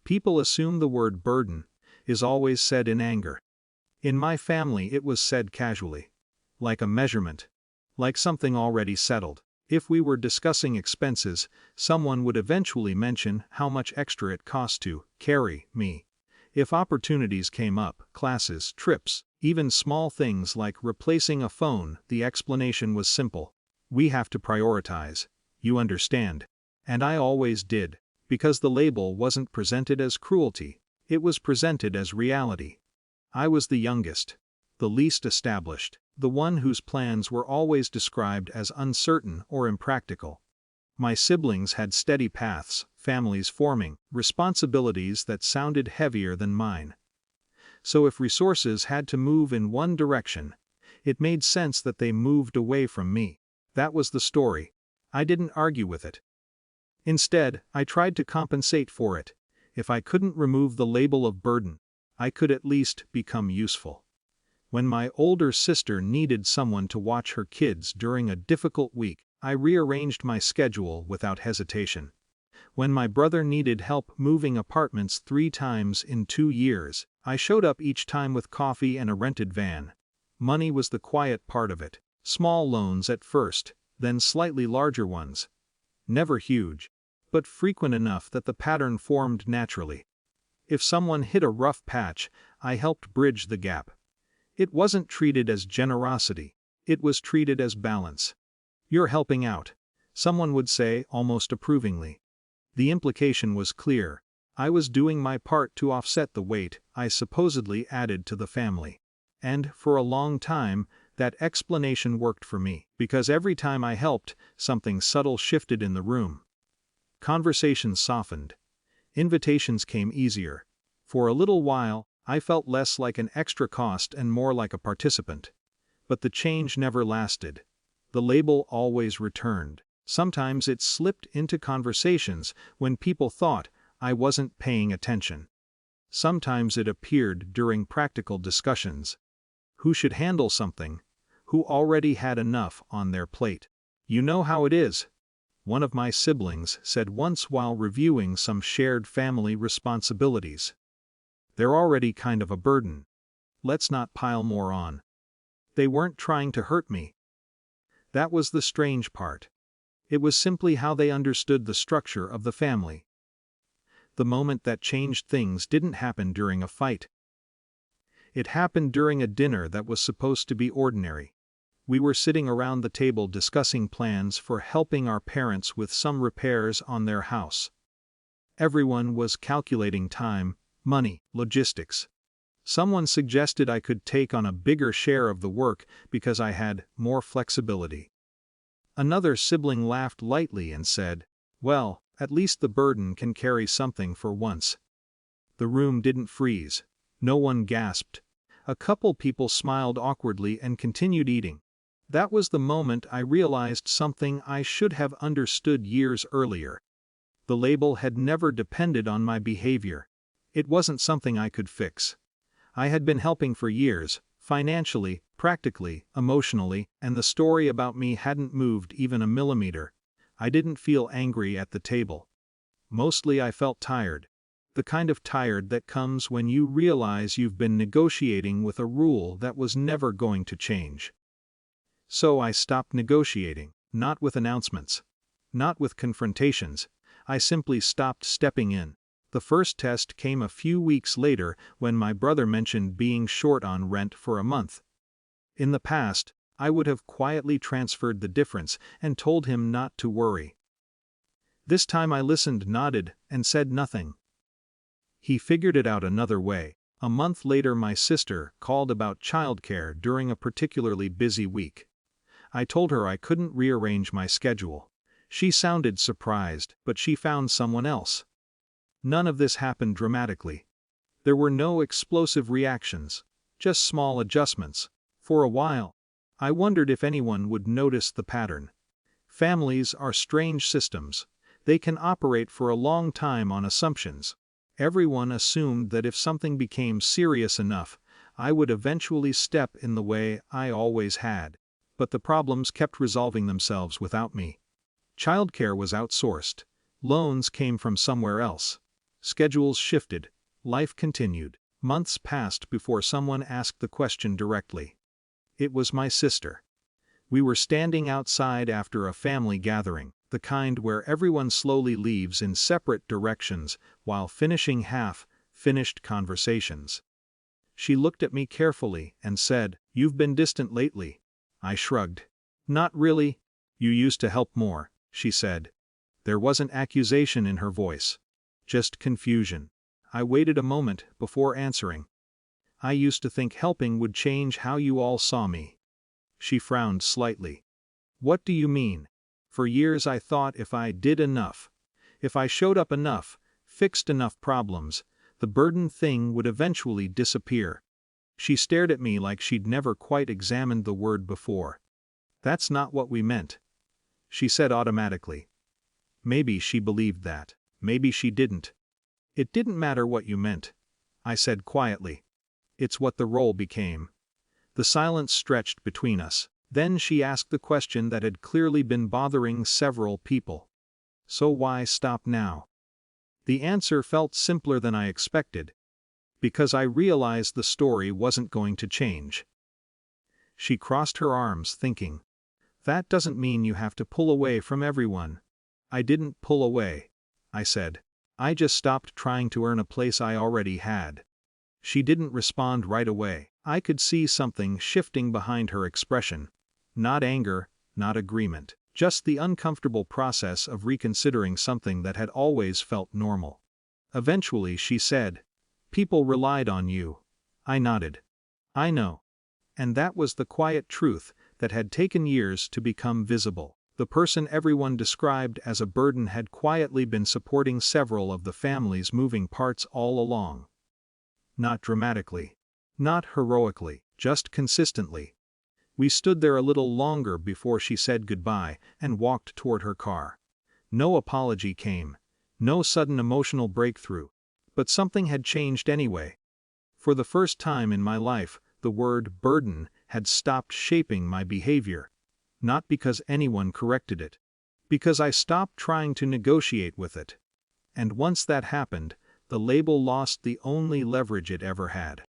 People assume the word burden is always said in anger. In my family it was said casually. Like a measurement. Like something already settled. If we were discussing expenses, someone would eventually mention how much extra it cost to carry me. If opportunities came up, classes, trips, even small things like replacing a phone, the explanation was simple. We have to prioritize. You understand. And I always did, because the label wasn't presented as cruelty, it was presented as reality. I was the youngest, the least established, the one whose plans were always described as uncertain or impractical. My siblings had steady paths, families forming, responsibilities that sounded heavier than mine. So if resources had to move in one direction, it made sense that they moved away from me. That was the story. I didn't argue with it. Instead, I tried to compensate for it. If I couldn't remove the label of burden, I could at least become useful. When my older sister needed someone to watch her kids during a difficult week, I rearranged my schedule without hesitation. When my brother needed help moving apartments 3 times in 2 years, I showed up each time with coffee and a rented van. Money was the quiet part of it. Small loans at first, then slightly larger ones. Never huge, but frequent enough that the pattern formed naturally. If someone hit a rough patch, I helped bridge the gap. It wasn't treated as generosity, it was treated as balance. "You're helping out," someone would say almost approvingly. The implication was clear. I was doing my part to offset the weight I supposedly added to the family. And, for a long time, that explanation worked for me, because every time I helped, something subtle shifted in the room. Conversations softened. Invitations came easier. For a little while, I felt less like an extra cost and more like a participant. But the change never lasted. The label always returned. Sometimes it slipped into conversations when people thought I wasn't paying attention. Sometimes it appeared during practical discussions. Who should handle something? Who already had enough on their plate? "You know how it is," one of my siblings said once while reviewing some shared family responsibilities. "They're already kind of a burden. Let's not pile more on." They weren't trying to hurt me. That was the strange part. It was simply how they understood the structure of the family. The moment that changed things didn't happen during a fight. It happened during a dinner that was supposed to be ordinary. We were sitting around the table discussing plans for helping our parents with some repairs on their house. Everyone was calculating time, money, logistics. Someone suggested I could take on a bigger share of the work because I had more flexibility. Another sibling laughed lightly and said, "Well, at least the burden can carry something for once." The room didn't freeze. No one gasped. A couple people smiled awkwardly and continued eating. That was the moment I realized something I should have understood years earlier. The label had never depended on my behavior. It wasn't something I could fix. I had been helping for years, financially, practically, emotionally, and the story about me hadn't moved even a millimeter. I didn't feel angry at the table. Mostly I felt tired. The kind of tired that comes when you realize you've been negotiating with a rule that was never going to change. So I stopped negotiating, not with announcements, not with confrontations. I simply stopped stepping in. The first test came a few weeks later when my brother mentioned being short on rent for a month. In the past, I would have quietly transferred the difference and told him not to worry. This time I listened, nodded, and said nothing. He figured it out another way. A month later my sister called about childcare during a particularly busy week. I told her I couldn't rearrange my schedule. She sounded surprised, but she found someone else. None of this happened dramatically. There were no explosive reactions, just small adjustments. For a while, I wondered if anyone would notice the pattern. Families are strange systems. They can operate for a long time on assumptions. Everyone assumed that if something became serious enough, I would eventually step in the way I always had. But the problems kept resolving themselves without me. Childcare was outsourced. Loans came from somewhere else. Schedules shifted. Life continued. Months passed before someone asked the question directly. It was my sister. We were standing outside after a family gathering, the kind where everyone slowly leaves in separate directions while finishing half-finished conversations. She looked at me carefully and said, "You've been distant lately." I shrugged. "Not really. You used to help more," she said. There wasn't accusation in her voice. Just confusion. I waited a moment before answering. "I used to think helping would change how you all saw me." She frowned slightly. "What do you mean?" "For years I thought if I did enough, if I showed up enough, fixed enough problems, the burden thing would eventually disappear." She stared at me like she'd never quite examined the word before. "That's not what we meant," she said automatically. Maybe she believed that. Maybe she didn't. "It didn't matter what you meant," I said quietly. "It's what the role became." The silence stretched between us. Then she asked the question that had clearly been bothering several people. "So why stop now?" The answer felt simpler than I expected. Because I realized the story wasn't going to change. She crossed her arms, thinking. "That doesn't mean you have to pull away from everyone." "I didn't pull away," I said. "I just stopped trying to earn a place I already had." She didn't respond right away. I could see something shifting behind her expression. Not anger, not agreement. Just the uncomfortable process of reconsidering something that had always felt normal. Eventually she said, "People relied on you." I nodded. "I know." And that was the quiet truth that had taken years to become visible. The person everyone described as a burden had quietly been supporting several of the family's moving parts all along. Not dramatically. Not heroically, just consistently. We stood there a little longer before she said goodbye and walked toward her car. No apology came. No sudden emotional breakthrough. But something had changed anyway. For the first time in my life, the word burden had stopped shaping my behavior. Not because anyone corrected it. Because I stopped trying to negotiate with it. And once that happened, the label lost the only leverage it ever had.